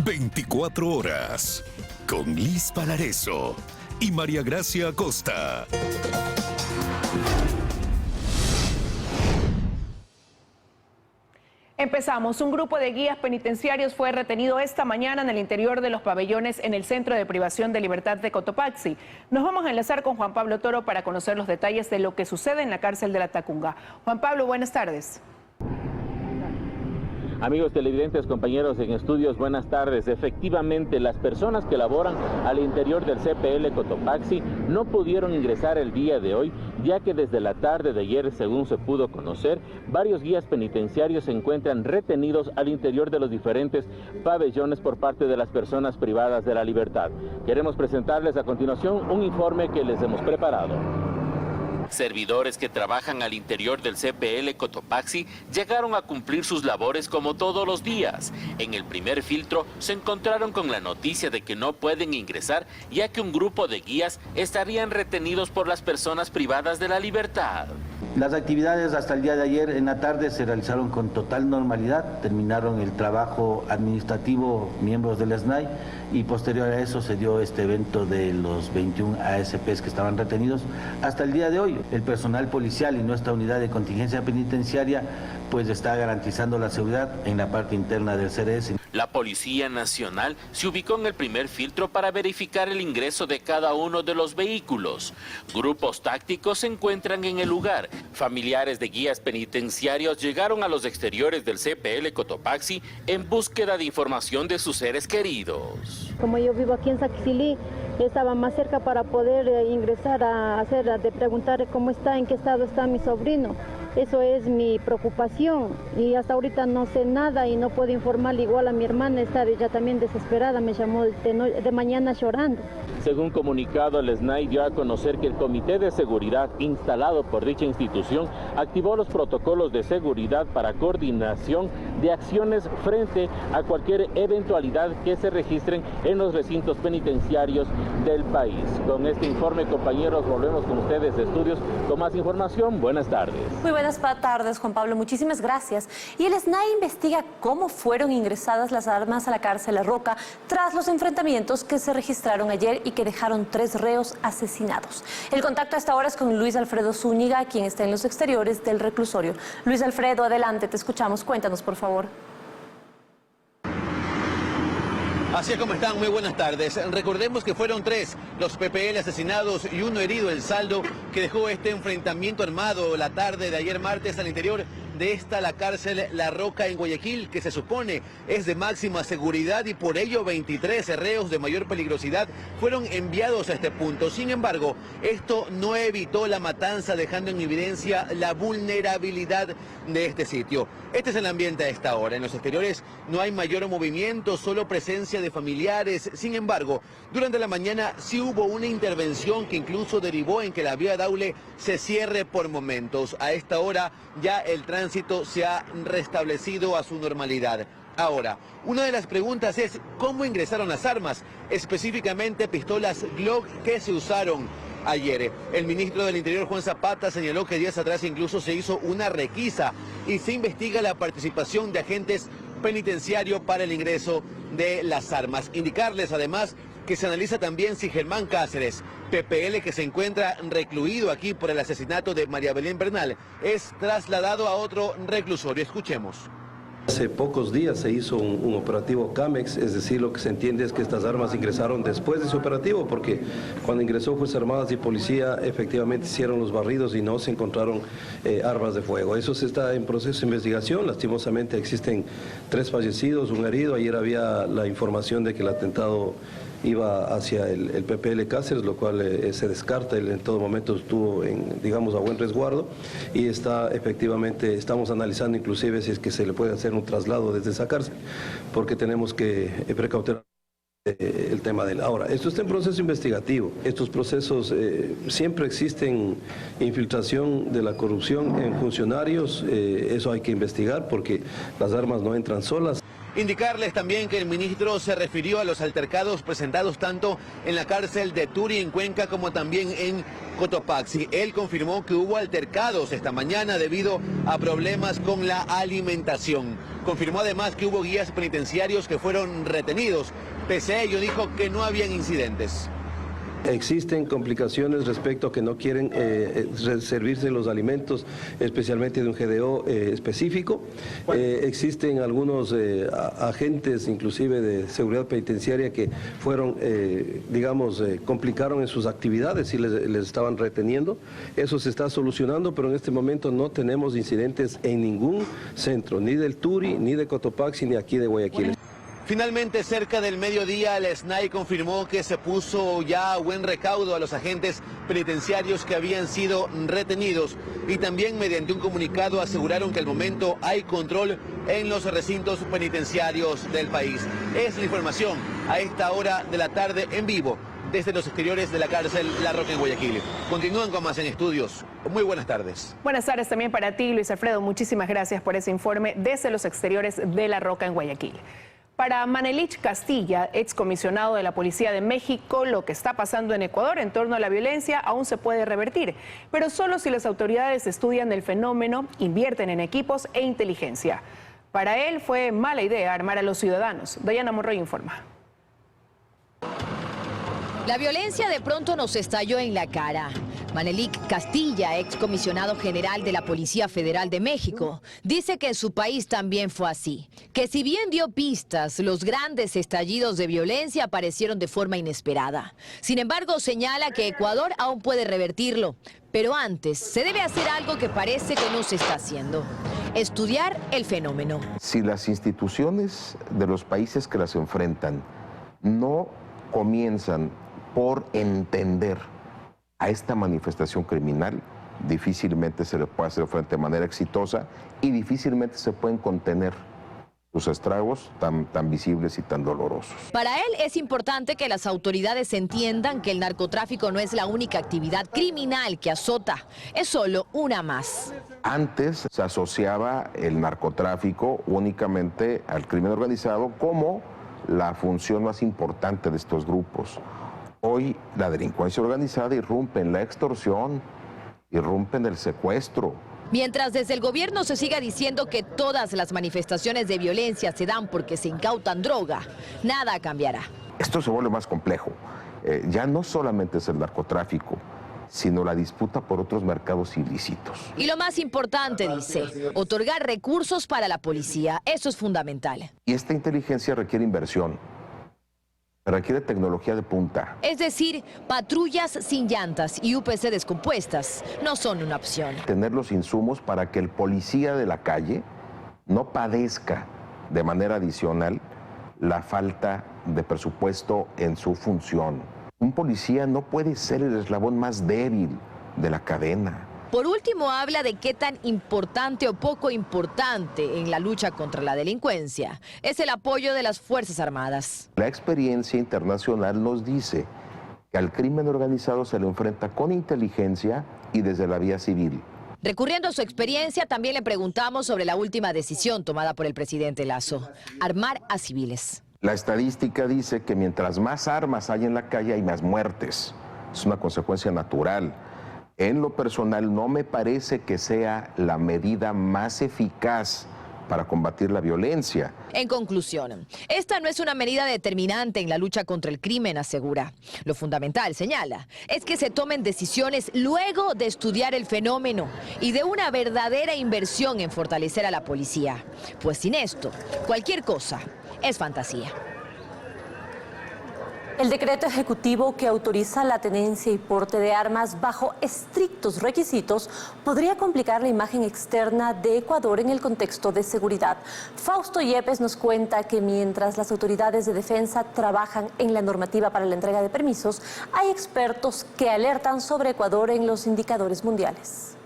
24 horas con Liz Palareso y María Gracia Acosta. Empezamos. Un grupo de guías penitenciarios fue retenido esta mañana en el interior de los pabellones en el Centro de Privación de Libertad de Cotopaxi. Nos vamos a enlazar con Juan Pablo Toro para conocer los detalles de lo que sucede en la cárcel de la Tacunga. Juan Pablo, buenas tardes. Amigos televidentes, compañeros en estudios, buenas tardes. Efectivamente, las personas que laboran al interior del CPL Cotopaxi no pudieron ingresar el día de hoy, ya que desde la tarde de ayer, según se pudo conocer, varios guías penitenciarios se encuentran retenidos al interior de los diferentes pabellones por parte de las personas privadas de la libertad. Queremos presentarles a continuación un informe que les hemos preparado. Servidores que trabajan al interior del CPL Cotopaxi llegaron a cumplir sus labores como todos los días. En el primer filtro se encontraron con la noticia de que no pueden ingresar, ya que un grupo de guías estarían retenidos por las personas privadas de la libertad. Las actividades hasta el día de ayer en la tarde se realizaron con total normalidad, terminaron el trabajo administrativo miembros del SNAI y posterior a eso se dio este evento de los 21 ASPs que estaban retenidos. Hasta el día de hoy el personal policial y nuestra unidad de contingencia penitenciaria pues está garantizando la seguridad en la parte interna del CRS. La Policía Nacional se ubicó en el primer filtro para verificar el ingreso de cada uno de los vehículos. Grupos tácticos se encuentran en el lugar. Familiares de guías penitenciarios llegaron a los exteriores del CPL Cotopaxi en búsqueda de información de sus seres queridos. Como yo vivo aquí en Saquicilí, estaba más cerca para poder ingresar de preguntar cómo está, en qué estado está mi sobrino. Eso es mi preocupación y hasta ahorita no sé nada y no puedo informarle. Igual a mi hermana está ella también desesperada, me llamó de mañana llorando. Según comunicado, el SNAI dio a conocer que el Comité de Seguridad instalado por dicha institución activó los protocolos de seguridad para coordinación de acciones frente a cualquier eventualidad que se registren en los recintos penitenciarios del país. Con este informe, compañeros, volvemos con ustedes de estudios con más información. Buenas tardes. Muy buenas tardes, Juan Pablo. Muchísimas gracias. Y el SNAI investiga cómo fueron ingresadas las armas a la cárcel La Roca tras los enfrentamientos que se registraron ayer y que dejaron 3 reos asesinados. El contacto hasta ahora es con Luis Alfredo Zúñiga, quien está en los exteriores del reclusorio. Luis Alfredo, adelante, te escuchamos. Cuéntanos, por favor. Así es como están, muy buenas tardes. Recordemos que fueron 3 los PPL asesinados y 1 herido, el saldo que dejó este enfrentamiento armado la tarde de ayer martes al interior de la cárcel La Roca en Guayaquil, que se supone es de máxima seguridad y por ello 23 reos de mayor peligrosidad fueron enviados a este punto. Sin embargo, esto no evitó la matanza, dejando en evidencia la vulnerabilidad de este sitio. Este es el ambiente a esta hora. En los exteriores no hay mayor movimiento, solo presencia de familiares. Sin embargo, durante la mañana sí hubo una intervención que incluso derivó en que la vía Daule se cierre por momentos. A esta hora ya el tránsito se ha restablecido a su normalidad. Ahora, una de las preguntas es ¿cómo ingresaron las armas? Específicamente pistolas Glock que se usaron ayer. El ministro del Interior, Juan Zapata, señaló que días atrás incluso se hizo una requisa y se investiga la participación de agentes penitenciarios para el ingreso de las armas. Indicarles además que se analiza también si Germán Cáceres, PPL, que se encuentra recluido aquí por el asesinato de María Belén Bernal, es trasladado a otro reclusorio. Escuchemos. Hace pocos días se hizo un operativo CAMEX, es decir, lo que se entiende es que estas armas ingresaron después de ese operativo, porque cuando ingresó Fuerzas Armadas y Policía efectivamente hicieron los barridos y no se encontraron armas de fuego. Eso se está en proceso de investigación. Lastimosamente existen 3 fallecidos, 1 herido. Ayer había la información de que el atentado iba hacia el PPL Cáceres, lo cual se descarta. Él en todo momento estuvo digamos, a buen resguardo y efectivamente estamos analizando inclusive si es que se le puede hacer un traslado desde esa cárcel, porque tenemos que precautelar el tema de ahora. Esto está en proceso investigativo. Estos procesos siempre existen infiltración de la corrupción en funcionarios. Eso hay que investigar porque las armas no entran solas. Indicarles también que el ministro se refirió a los altercados presentados tanto en la cárcel de Turi, en Cuenca, como también en Cotopaxi. Él confirmó que hubo altercados esta mañana debido a problemas con la alimentación. Confirmó además que hubo guías penitenciarios que fueron retenidos. Pese a ello, dijo que no habían incidentes. Existen complicaciones respecto a que no quieren servirse los alimentos, especialmente de un GDO específico. Existen algunos agentes, inclusive de seguridad penitenciaria, que fueron, complicaron en sus actividades y les estaban reteniendo. Eso se está solucionando, pero en este momento no tenemos incidentes en ningún centro, ni del Turi, ni de Cotopaxi, ni aquí de Guayaquil. Finalmente, cerca del mediodía, el SNAI confirmó que se puso ya buen recaudo a los agentes penitenciarios que habían sido retenidos y también mediante un comunicado aseguraron que al momento hay control en los recintos penitenciarios del país. Es la información a esta hora de la tarde en vivo desde los exteriores de la cárcel La Roca en Guayaquil. Continúan con más en estudios. Muy buenas tardes. Buenas tardes también para ti, Luis Alfredo. Muchísimas gracias por ese informe desde los exteriores de La Roca en Guayaquil. Para Manelich Castilla, excomisionado de la Policía de México, lo que está pasando en Ecuador en torno a la violencia aún se puede revertir, pero solo si las autoridades estudian el fenómeno, invierten en equipos e inteligencia. Para él fue mala idea armar a los ciudadanos. Dayana Monroy informa. La violencia de pronto nos estalló en la cara. Manelich Castilla, excomisionado general de la Policía Federal de México, dice que en su país también fue así. Que si bien dio pistas, los grandes estallidos de violencia aparecieron de forma inesperada. Sin embargo, señala que Ecuador aún puede revertirlo. Pero antes, se debe hacer algo que parece que no se está haciendo. Estudiar el fenómeno. Si las instituciones de los países que las enfrentan no comienzan por entender a esta manifestación criminal, difícilmente se le puede hacer frente de manera exitosa y difícilmente se pueden contener sus estragos tan visibles y tan dolorosos. Para él es importante que las autoridades entiendan que el narcotráfico no es la única actividad criminal que azota, es solo una más. Antes se asociaba el narcotráfico únicamente al crimen organizado como la función más importante de estos grupos. Hoy la delincuencia organizada irrumpe en la extorsión, irrumpe en el secuestro. Mientras desde el gobierno se siga diciendo que todas las manifestaciones de violencia se dan porque se incautan droga, nada cambiará. Esto se vuelve más complejo. Ya no solamente es el narcotráfico, sino la disputa por otros mercados ilícitos. Y lo más importante, dice, otorgar recursos para la policía. Eso es fundamental. Y esta inteligencia requiere inversión. Requiere tecnología de punta. Es decir, patrullas sin llantas y UPC descompuestas no son una opción. Tener los insumos para que el policía de la calle no padezca de manera adicional la falta de presupuesto en su función. Un policía no puede ser el eslabón más débil de la cadena. Por último, habla de qué tan importante o poco importante en la lucha contra la delincuencia es el apoyo de las Fuerzas Armadas. La experiencia internacional nos dice que al crimen organizado se lo enfrenta con inteligencia y desde la vía civil. Recurriendo a su experiencia, también le preguntamos sobre la última decisión tomada por el presidente Lasso, armar a civiles. La estadística dice que mientras más armas hay en la calle hay más muertes. Es una consecuencia natural. En lo personal, no me parece que sea la medida más eficaz para combatir la violencia. En conclusión, esta no es una medida determinante en la lucha contra el crimen, asegura. Lo fundamental, señala, es que se tomen decisiones luego de estudiar el fenómeno y de una verdadera inversión en fortalecer a la policía. Pues sin esto, cualquier cosa es fantasía. El decreto ejecutivo que autoriza la tenencia y porte de armas bajo estrictos requisitos podría complicar la imagen externa de Ecuador en el contexto de seguridad. Fausto Yepes nos cuenta que mientras las autoridades de defensa trabajan en la normativa para la entrega de permisos, hay expertos que alertan sobre Ecuador en los indicadores mundiales.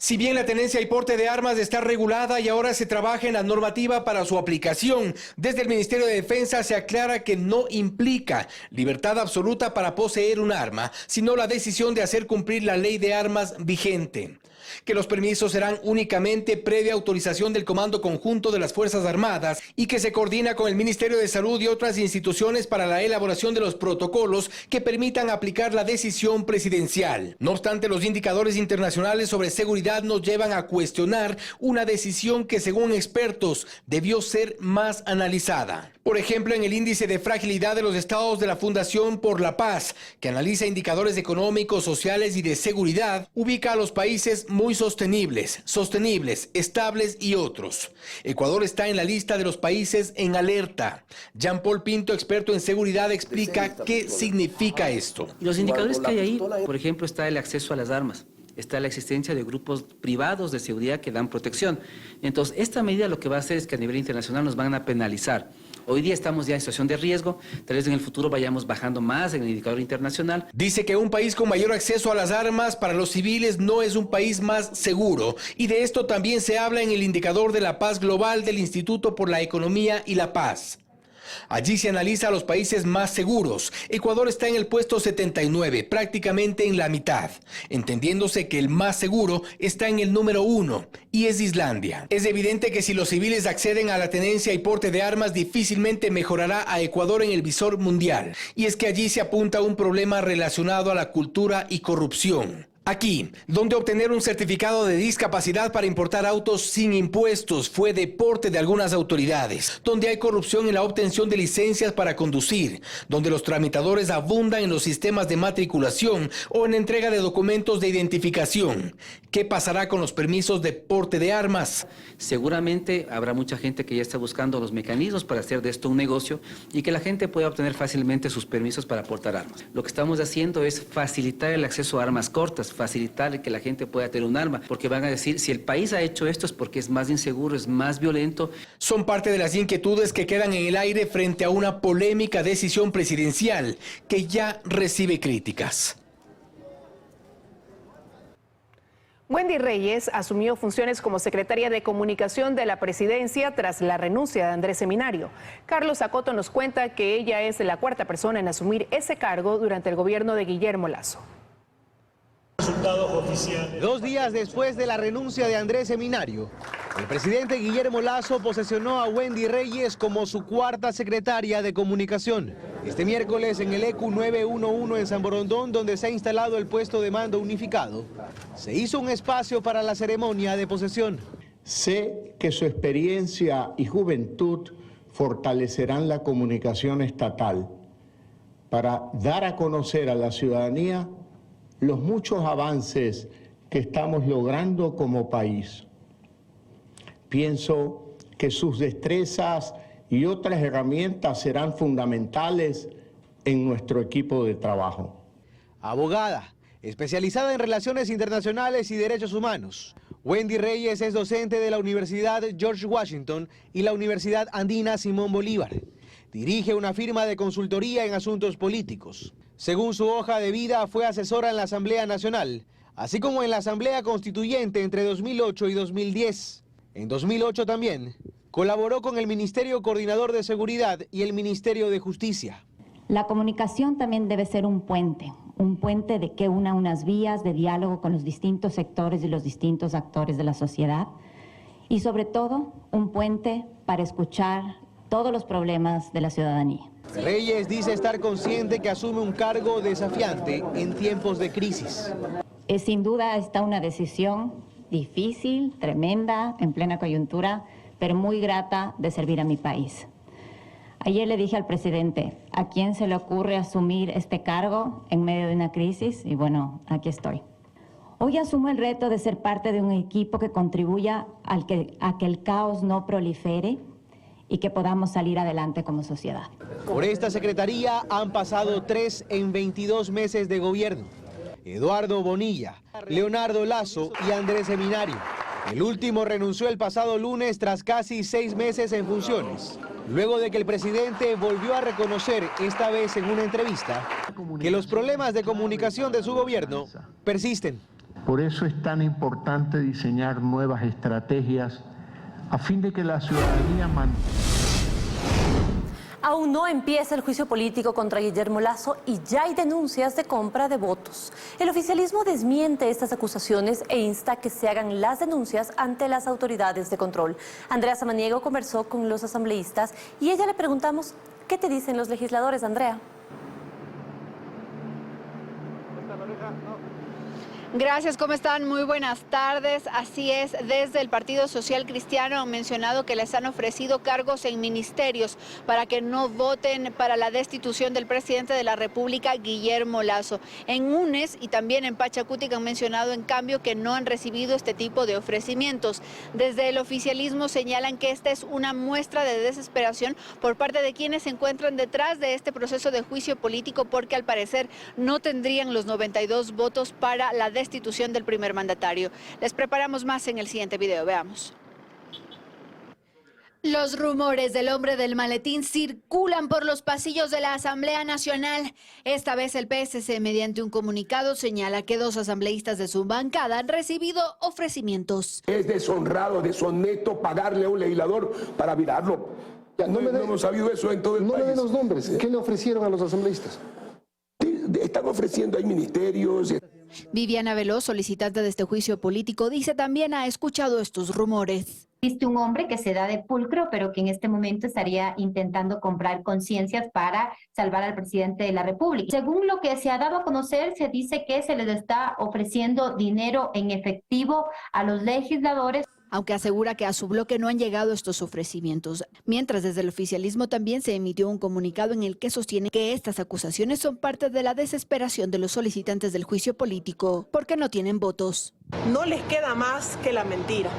Si bien la tenencia y porte de armas está regulada y ahora se trabaja en la normativa para su aplicación, desde el Ministerio de Defensa se aclara que no implica libertad absoluta para poseer un arma, sino la decisión de hacer cumplir la ley de armas vigente. que los permisos serán únicamente previa autorización del Comando Conjunto de las Fuerzas Armadas y que se coordina con el Ministerio de Salud y otras instituciones para la elaboración de los protocolos que permitan aplicar la decisión presidencial. No obstante, los indicadores internacionales sobre seguridad nos llevan a cuestionar una decisión que, según expertos, debió ser más analizada. Por ejemplo, en el índice de fragilidad de los estados de la Fundación por la Paz, que analiza indicadores económicos, sociales y de seguridad, ubica a los países muy sostenibles, estables y otros. Ecuador está en la lista de los países en alerta. Jean-Paul Pinto, experto en seguridad, explica qué significa esto. Y los indicadores que hay ahí, por ejemplo, está el acceso a las armas. Está la existencia de grupos privados de seguridad que dan protección. Entonces, esta medida lo que va a hacer es que a nivel internacional nos van a penalizar. Hoy día estamos ya en situación de riesgo, tal vez en el futuro vayamos bajando más en el indicador internacional. Dice que un país con mayor acceso a las armas para los civiles no es un país más seguro. Y de esto también se habla en el indicador de la paz global del Instituto por la Economía y la Paz. Allí se analiza a los países más seguros. Ecuador está en el puesto 79, prácticamente en la mitad, entendiéndose que el más seguro está en el número 1, y es Islandia. Es evidente que si los civiles acceden a la tenencia y porte de armas, difícilmente mejorará a Ecuador en el visor mundial. Y es que allí se apunta a un problema relacionado a la cultura y corrupción. Aquí, donde obtener un certificado de discapacidad para importar autos sin impuestos fue deporte de algunas autoridades, donde hay corrupción en la obtención de licencias para conducir, donde los tramitadores abundan en los sistemas de matriculación o en entrega de documentos de identificación. ¿Qué pasará con los permisos de porte de armas? Seguramente habrá mucha gente que ya está buscando los mecanismos para hacer de esto un negocio y que la gente pueda obtener fácilmente sus permisos para portar armas. Lo que estamos haciendo es facilitar el acceso a armas cortas, facilitar que la gente pueda tener un arma, porque van a decir, si el país ha hecho esto es porque es más inseguro, es más violento. Son parte de las inquietudes que quedan en el aire frente a una polémica decisión presidencial que ya recibe críticas. Wendy Reyes asumió funciones como secretaria de Comunicación de la Presidencia tras la renuncia de Andrés Seminario. Carlos Acoto nos cuenta que ella es la cuarta persona en asumir ese cargo durante el gobierno de Guillermo Lasso. 2 días después de la renuncia de Andrés Seminario, el presidente Guillermo Lasso posesionó a Wendy Reyes como su cuarta secretaria de Comunicación. Este miércoles en el ECU 911 en San Borondón, donde se ha instalado el puesto de mando unificado, se hizo un espacio para la ceremonia de posesión. Sé que su experiencia y juventud fortalecerán la comunicación estatal para dar a conocer a la ciudadanía los muchos avances que estamos logrando como país. Pienso que sus destrezas y otras herramientas serán fundamentales en nuestro equipo de trabajo. Abogada, especializada en relaciones internacionales y derechos humanos, Wendy Reyes es docente de la Universidad George Washington y la Universidad Andina Simón Bolívar. Dirige una firma de consultoría en asuntos políticos. Según su hoja de vida, fue asesora en la Asamblea Nacional, así como en la Asamblea Constituyente entre 2008 y 2010. En 2008 también colaboró con el Ministerio Coordinador de Seguridad y el Ministerio de Justicia. La comunicación también debe ser un puente de que una unas vías de diálogo con los distintos sectores y los distintos actores de la sociedad y sobre todo un puente para escuchar todos los problemas de la ciudadanía. Reyes dice estar consciente que asume un cargo desafiante en tiempos de crisis. Es sin duda esta una decisión difícil, tremenda, en plena coyuntura, pero muy grata de servir a mi país. Ayer le dije al presidente, ¿a quién se le ocurre asumir este cargo en medio de una crisis? Y bueno, aquí estoy. Hoy asumo el reto de ser parte de un equipo que contribuya a que el caos no prolifere y que podamos salir adelante como sociedad. Por esta secretaría han pasado 3 en 22 meses de gobierno. Eduardo Bonilla, Leonardo Lasso y Andrés Seminario. El último renunció el pasado lunes tras casi 6 meses en funciones, luego de que el presidente volvió a reconocer, esta vez en una entrevista, que los problemas de comunicación de su gobierno persisten. Por eso es tan importante diseñar nuevas estrategias a fin de que la ciudadanía mantenga. Aún no empieza el juicio político contra Guillermo Lasso y ya hay denuncias de compra de votos. El oficialismo desmiente estas acusaciones e insta a que se hagan las denuncias ante las autoridades de control. Andrea Samaniego conversó con los asambleístas y a ella le preguntamos qué te dicen los legisladores, Andrea. Gracias, ¿cómo están? Muy buenas tardes. Así es, desde el Partido Social Cristiano han mencionado que les han ofrecido cargos en ministerios para que no voten para la destitución del presidente de la República, Guillermo Lasso. En UNES y también en Pachacutic han mencionado en cambio que no han recibido este tipo de ofrecimientos. Desde el oficialismo señalan que esta es una muestra de desesperación por parte de quienes se encuentran detrás de este proceso de juicio político porque al parecer no tendrían los 92 votos para la destitución del primer mandatario. Les preparamos más en el siguiente video, veamos. Los rumores del hombre del maletín circulan por los pasillos de la Asamblea Nacional. Esta vez el PSC, mediante un comunicado, señala que 2 asambleístas de su bancada han recibido ofrecimientos. Es deshonrado, deshonesto pagarle a un legislador para virarlo. No hemos sabido eso en todo el país. No me den los nombres. ¿Qué le ofrecieron a los asambleístas? Están ofreciendo, hay ministerios. Viviana Veloz, solicitante de este juicio político, dice también ha escuchado estos rumores. Existe un hombre que se da de pulcro, pero que en este momento estaría intentando comprar conciencias para salvar al presidente de la República. Según lo que se ha dado a conocer, se dice que se les está ofreciendo dinero en efectivo a los legisladores. Aunque asegura que a su bloque no han llegado estos ofrecimientos. Mientras desde el oficialismo también se emitió un comunicado en el que sostiene que estas acusaciones son parte de la desesperación de los solicitantes del juicio político, porque no tienen votos. No les queda más que la mentira.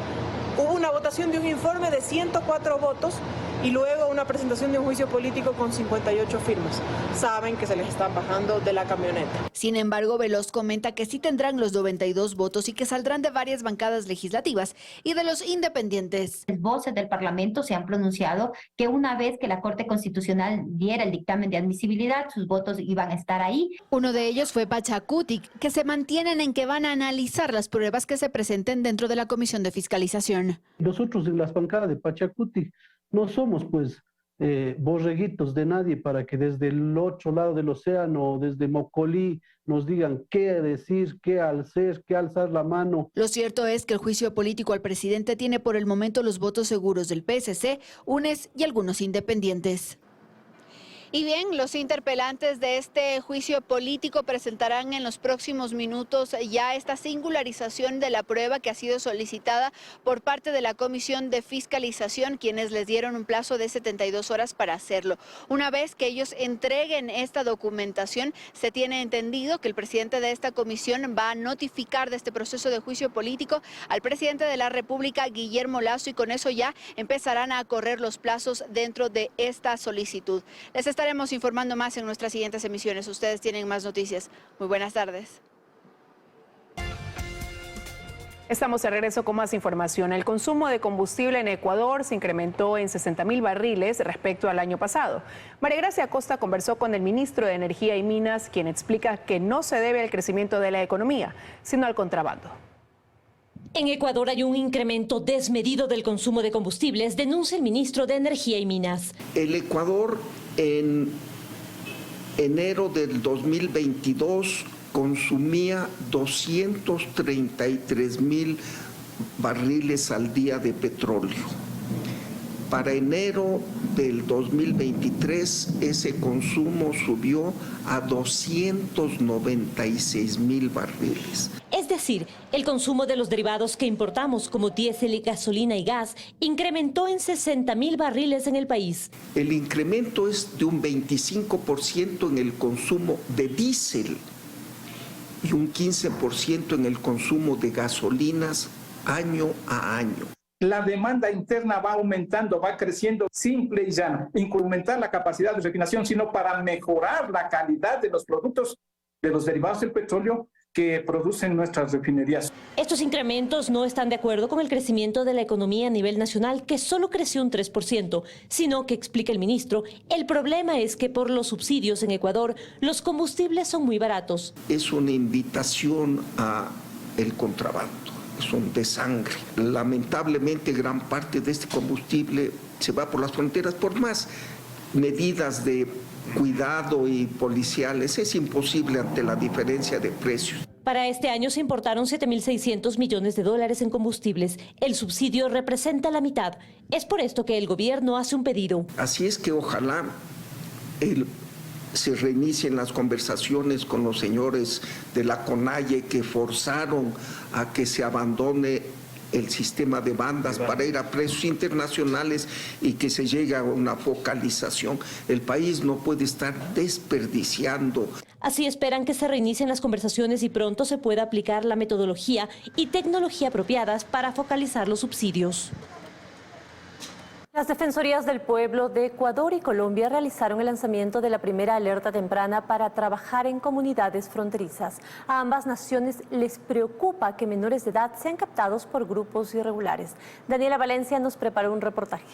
Hubo una votación de un informe de 104 votos y luego una presentación de un juicio político con 58 firmas. Saben que se les están bajando de la camioneta. Sin embargo, Veloz comenta que sí tendrán los 92 votos y que saldrán de varias bancadas legislativas y de los independientes. Las voces del Parlamento se han pronunciado que una vez que la Corte Constitucional diera el dictamen de admisibilidad, sus votos iban a estar ahí. Uno de ellos fue Pachacutic, que se mantienen en que van a analizar las pruebas que se presenten dentro de la Comisión de Fiscalización. Nosotros en las bancadas de Pachacutic no somos borreguitos de nadie para que desde el otro lado del océano o desde Mocolí nos digan qué decir, qué alzar la mano. Lo cierto es que el juicio político al presidente tiene por el momento los votos seguros del PSC, UNES y algunos independientes. Y bien, los interpelantes de este juicio político presentarán en los próximos minutos ya esta singularización de la prueba que ha sido solicitada por parte de la Comisión de Fiscalización, quienes les dieron un plazo de 72 horas para hacerlo. Una vez que ellos entreguen esta documentación, se tiene entendido que el presidente de esta comisión va a notificar de este proceso de juicio político al presidente de la República, Guillermo Lasso, y con eso ya empezarán a correr los plazos dentro de esta solicitud. Les estaremos informando más en nuestras siguientes emisiones. Ustedes tienen más noticias. Muy buenas tardes. Estamos de regreso con más información. El consumo de combustible en Ecuador se incrementó en 60.000 barriles respecto al año pasado. María Gracia Acosta conversó con el ministro de Energía y Minas, quien explica que no se debe al crecimiento de la economía, sino al contrabando. En Ecuador hay un incremento desmedido del consumo de combustibles, denuncia el ministro de Energía y Minas. El Ecuador en enero del 2022 consumía 233.000 barriles al día de petróleo. Para enero del 2023 ese consumo subió a 296.000 barriles. Es decir, el consumo de los derivados que importamos como diésel, gasolina y gas incrementó en 60.000 barriles en el país. El incremento es de un 25% en el consumo de diésel y un 15% en el consumo de gasolinas año a año. La demanda interna va aumentando, va creciendo, simple y llano. Incrementar la capacidad de refinación, sino para mejorar la calidad de los productos, de los derivados del petróleo que producen nuestras refinerías. Estos incrementos no están de acuerdo con el crecimiento de la economía a nivel nacional, que solo creció un 3%, sino que, explica el ministro, el problema es que por los subsidios en Ecuador, los combustibles son muy baratos. Es una invitación a el contrabando. Son de sangre. Lamentablemente gran parte de este combustible se va por las fronteras, por más medidas de cuidado y policiales, es imposible ante la diferencia de precios. Para este año se importaron 7.600 millones de dólares en combustibles. El subsidio representa la mitad. Es por esto que el gobierno hace un pedido. Así es que ojalá se reinicien las conversaciones con los señores de la CONAIE que forzaron a que se abandone el sistema de bandas para ir a precios internacionales y que se llegue a una focalización. El país no puede estar desperdiciando. Así esperan que se reinicien las conversaciones y pronto se pueda aplicar la metodología y tecnología apropiadas para focalizar los subsidios. Las Defensorías del Pueblo de Ecuador y Colombia realizaron el lanzamiento de la primera alerta temprana para trabajar en comunidades fronterizas. A ambas naciones les preocupa que menores de edad sean captados por grupos irregulares. Daniela Valencia nos preparó un reportaje.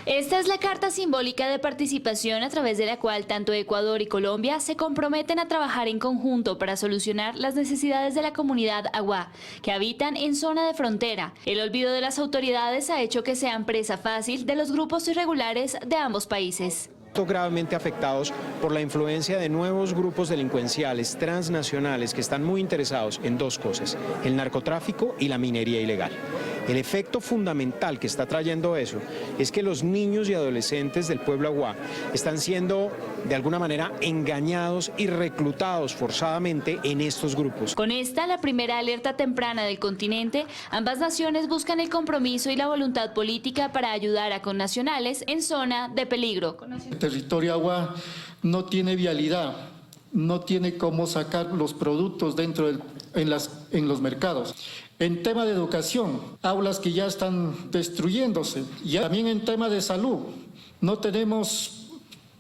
Esta es la carta simbólica de participación a través de la cual tanto Ecuador y Colombia se comprometen a trabajar en conjunto para solucionar las necesidades de la comunidad Agua, que habitan en zona de frontera. El olvido de las autoridades ha hecho que sean presa fácil de los grupos irregulares de ambos países. Gravemente afectados por la influencia de nuevos grupos delincuenciales transnacionales que están muy interesados en dos cosas: el narcotráfico y la minería ilegal. El efecto fundamental que está trayendo eso es que los niños y adolescentes del pueblo Agua están siendo de alguna manera engañados y reclutados forzadamente en estos grupos. Con esta, la primera alerta temprana del continente, ambas naciones buscan el compromiso y la voluntad política para ayudar a connacionales en zona de peligro. El territorio Agua no tiene vialidad, no tiene cómo sacar los productos en los mercados. En tema de educación, aulas que ya están destruyéndose. Y también en tema de salud, no tenemos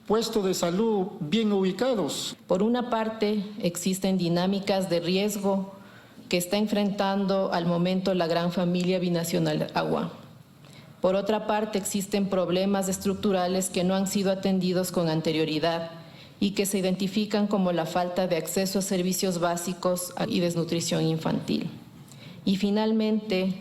puestos de salud bien ubicados. Por una parte, existen dinámicas de riesgo que está enfrentando al momento la gran familia binacional Agua. Por otra parte, existen problemas estructurales que no han sido atendidos con anterioridad y que se identifican como la falta de acceso a servicios básicos y desnutrición infantil. Y finalmente,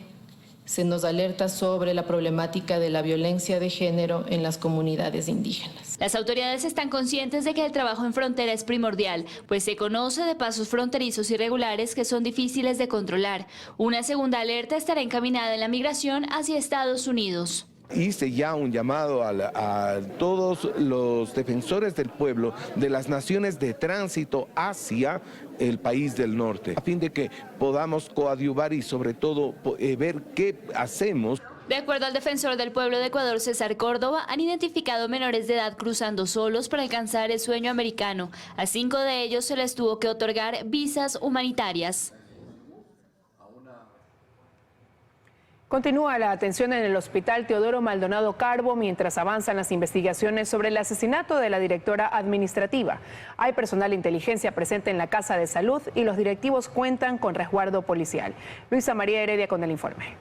se nos alerta sobre la problemática de la violencia de género en las comunidades indígenas. Las autoridades están conscientes de que el trabajo en frontera es primordial, pues se conoce de pasos fronterizos irregulares que son difíciles de controlar. Una segunda alerta estará encaminada en la migración hacia Estados Unidos. Hice ya un llamado a todos los defensores del pueblo de las naciones de tránsito hacia el país del norte, a fin de que podamos coadyuvar y sobre todo ver qué hacemos. De acuerdo al defensor del pueblo de Ecuador, César Córdoba, han identificado menores de edad cruzando solos para alcanzar el sueño americano. A 5 de ellos se les tuvo que otorgar visas humanitarias. Continúa la atención en el Hospital Teodoro Maldonado Carbo mientras avanzan las investigaciones sobre el asesinato de la directora administrativa. Hay personal de inteligencia presente en la Casa de Salud y los directivos cuentan con resguardo policial. Luisa María Heredia con el informe.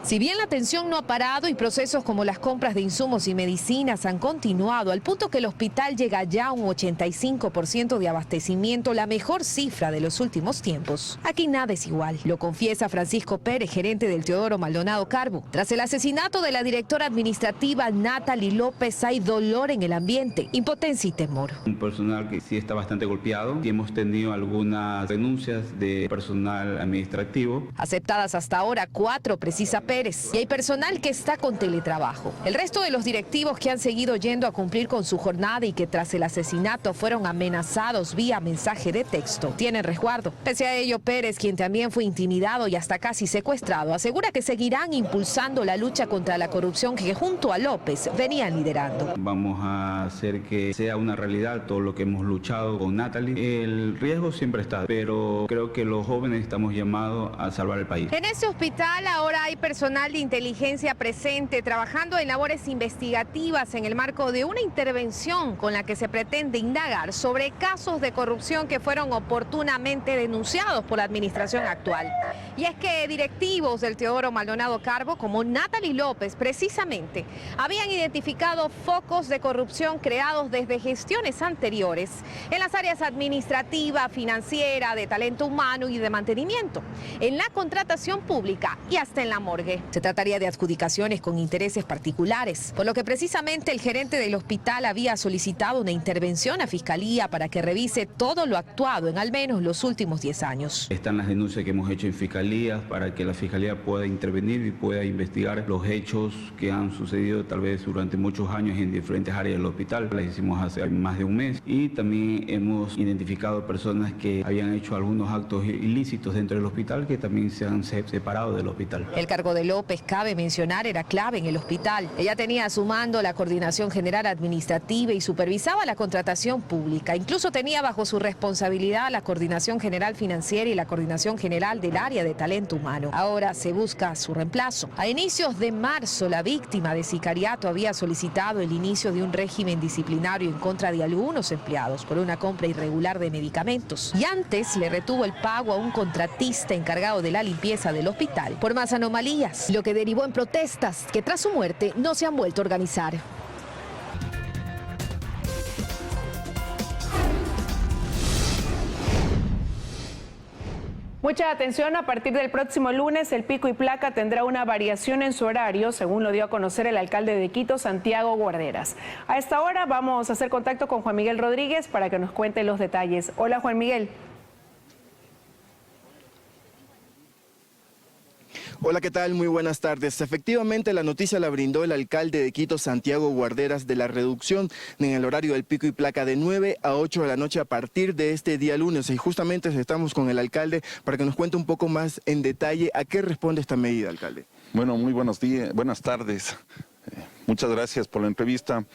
Si bien la atención no ha parado y procesos como las compras de insumos y medicinas han continuado, al punto que el hospital llega ya a un 85% de abastecimiento, la mejor cifra de los últimos tiempos. Aquí nada es igual, lo confiesa Francisco Pérez, gerente del Teodoro Maldonado Carbo. Tras el asesinato de la directora administrativa Natalie López, hay dolor en el ambiente, impotencia y temor. Un personal que sí está bastante golpeado y hemos tenido algunas denuncias de personal administrativo. Aceptadas hasta ahora 4, precisa Pérez. Y hay personal que está con teletrabajo. El resto de los directivos que han seguido yendo a cumplir con su jornada y que tras el asesinato fueron amenazados vía mensaje de texto, tienen resguardo. Pese a ello, Pérez, quien también fue intimidado y hasta casi secuestrado, asegura que seguirán impulsando la lucha contra la corrupción que junto a López venían liderando. Vamos a hacer que sea una realidad todo lo que hemos luchado con Natalie. El riesgo siempre está, pero creo que los jóvenes estamos llamados a salvar el país. En ese hospital ahora hay personal de inteligencia presente trabajando en labores investigativas en el marco de una intervención con la que se pretende indagar sobre casos de corrupción que fueron oportunamente denunciados por la administración actual. Y es que directivos del Teodoro Maldonado Carbo, como Natalie López precisamente, habían identificado focos de corrupción creados desde gestiones anteriores en las áreas administrativa, financiera, de talento humano y de mantenimiento, en la contratación pública y hasta en la morgue. pague. Se trataría de adjudicaciones con intereses particulares, por lo que precisamente el gerente del hospital había solicitado una intervención a Fiscalía para que revise todo lo actuado en al menos los últimos 10 años. Están las denuncias que hemos hecho en Fiscalía para que la Fiscalía pueda intervenir y pueda investigar los hechos que han sucedido tal vez durante muchos años en diferentes áreas del hospital. Las hicimos hace más de un mes y también hemos identificado personas que habían hecho algunos actos ilícitos dentro del hospital que también se han separado del hospital. El cargo de López, cabe mencionar, era clave en el hospital. Ella tenía a su mando la Coordinación General Administrativa y supervisaba la contratación pública. Incluso tenía bajo su responsabilidad la Coordinación General Financiera y la Coordinación General del Área de Talento Humano. Ahora se busca su reemplazo. A inicios de marzo, la víctima de sicariato había solicitado el inicio de un régimen disciplinario en contra de algunos empleados por una compra irregular de medicamentos. Y antes le retuvo el pago a un contratista encargado de la limpieza del hospital por más anomalías, lo que derivó en protestas que tras su muerte no se han vuelto a organizar. Mucha atención, a partir del próximo lunes el pico y placa tendrá una variación en su horario, según lo dio a conocer el alcalde de Quito, Santiago Guarderas. A esta hora vamos a hacer contacto con Juan Miguel Rodríguez para que nos cuente los detalles. Hola, Juan Miguel. Hola, ¿qué tal? Muy buenas tardes. Efectivamente, la noticia la brindó el alcalde de Quito, Santiago Guarderas, de la reducción en el horario del pico y placa de 9 a 8 de la noche a partir de este día lunes. Y justamente estamos con el alcalde para que nos cuente un poco más en detalle a qué responde esta medida, alcalde. Bueno, muy buenos días, buenas tardes. Muchas gracias por la entrevista.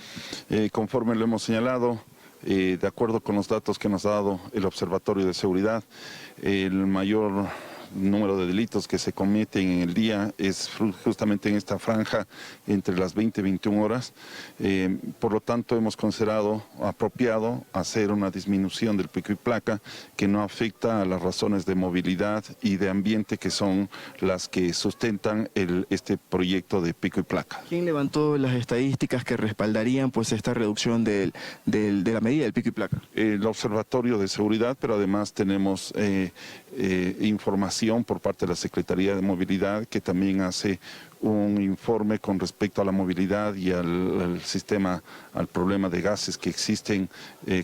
Conforme lo hemos señalado, de acuerdo con los datos que nos ha dado el Observatorio de Seguridad, el mayor número de delitos que se cometen en el día es justamente en esta franja entre las 20 y 21 horas. Por lo tanto, hemos considerado apropiado hacer una disminución del pico y placa que no afecta a las razones de movilidad y de ambiente que son las que sustentan este proyecto de pico y placa. ¿Quién levantó las estadísticas que respaldarían pues esta reducción de la medida del pico y placa? El Observatorio de Seguridad, pero además tenemos información por parte de la Secretaría de Movilidad, que también hace un informe con respecto a la movilidad y al sistema, al problema de gases que existen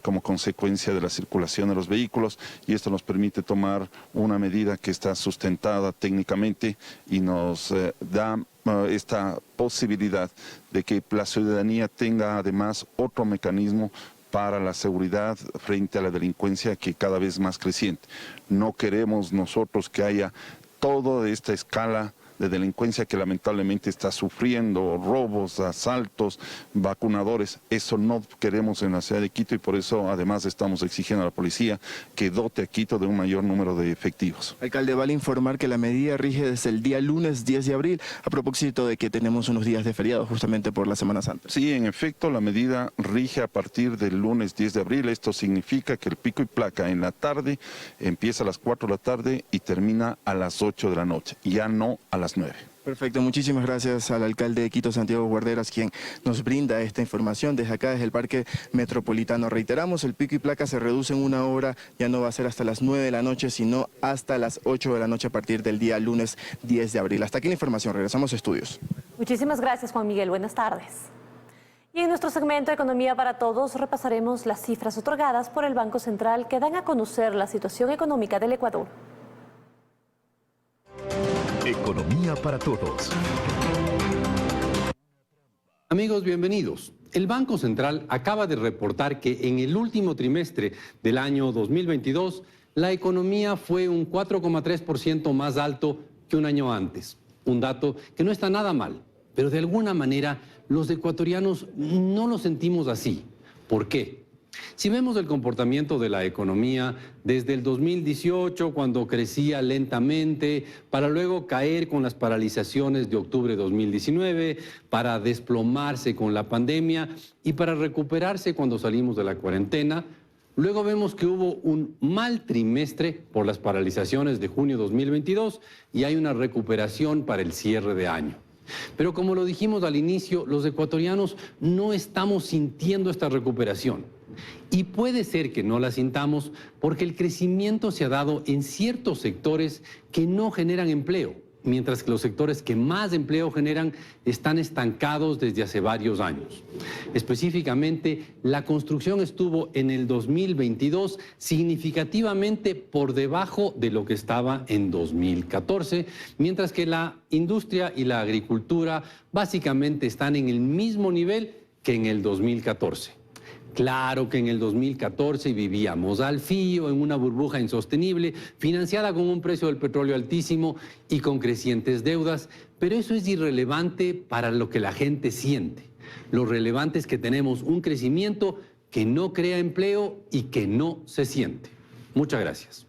como consecuencia de la circulación de los vehículos, y esto nos permite tomar una medida que está sustentada técnicamente y nos da esta posibilidad de que la ciudadanía tenga además otro mecanismo para la seguridad frente a la delincuencia que cada vez más creciente. No queremos nosotros que haya toda esta escala de delincuencia que lamentablemente está sufriendo, robos, asaltos, vacunadores. Eso no queremos en la ciudad de Quito y por eso además estamos exigiendo a la policía que dote a Quito de un mayor número de efectivos. Alcalde, vale informar que la medida rige desde el día lunes 10 de abril, a propósito de que tenemos unos días de feriado justamente por la Semana Santa. Sí, en efecto, la medida rige a partir del lunes 10 de abril. Esto significa que el pico y placa en la tarde empieza a las 4 de la tarde y termina a las 8 de la noche, ya no a las 9. Perfecto, muchísimas gracias al alcalde de Quito, Santiago Guarderas, quien nos brinda esta información desde acá, desde el Parque Metropolitano. Reiteramos, el pico y placa se reduce en una hora, ya no va a ser hasta las 9 de la noche, sino hasta las 8 de la noche a partir del día lunes 10 de abril. Hasta aquí la información, regresamos a estudios. Muchísimas gracias, Juan Miguel, buenas tardes. Y en nuestro segmento Economía para Todos repasaremos las cifras otorgadas por el Banco Central que dan a conocer la situación económica del Ecuador. Economía para Todos. Amigos, bienvenidos. El Banco Central acaba de reportar que en el último trimestre del año 2022, la economía fue un 4,3% más alto que un año antes. Un dato que no está nada mal, pero de alguna manera los ecuatorianos no lo sentimos así. ¿Por qué? Si vemos el comportamiento de la economía desde el 2018, cuando crecía lentamente, para luego caer con las paralizaciones de octubre de 2019, para desplomarse con la pandemia y para recuperarse cuando salimos de la cuarentena, luego vemos que hubo un mal trimestre por las paralizaciones de junio de 2022 y hay una recuperación para el cierre de año. Pero como lo dijimos al inicio, los ecuatorianos no estamos sintiendo esta recuperación. Y puede ser que no la sintamos porque el crecimiento se ha dado en ciertos sectores que no generan empleo. mientras que los sectores que más empleo generan están estancados desde hace varios años. Específicamente, la construcción estuvo en el 2022 significativamente por debajo de lo que estaba en 2014, mientras que la industria y la agricultura básicamente están en el mismo nivel que en el 2014. Claro que en el 2014 vivíamos al fío, en una burbuja insostenible, financiada con un precio del petróleo altísimo y con crecientes deudas, pero eso es irrelevante para lo que la gente siente. Lo relevante es que tenemos un crecimiento que no crea empleo y que no se siente. Muchas gracias.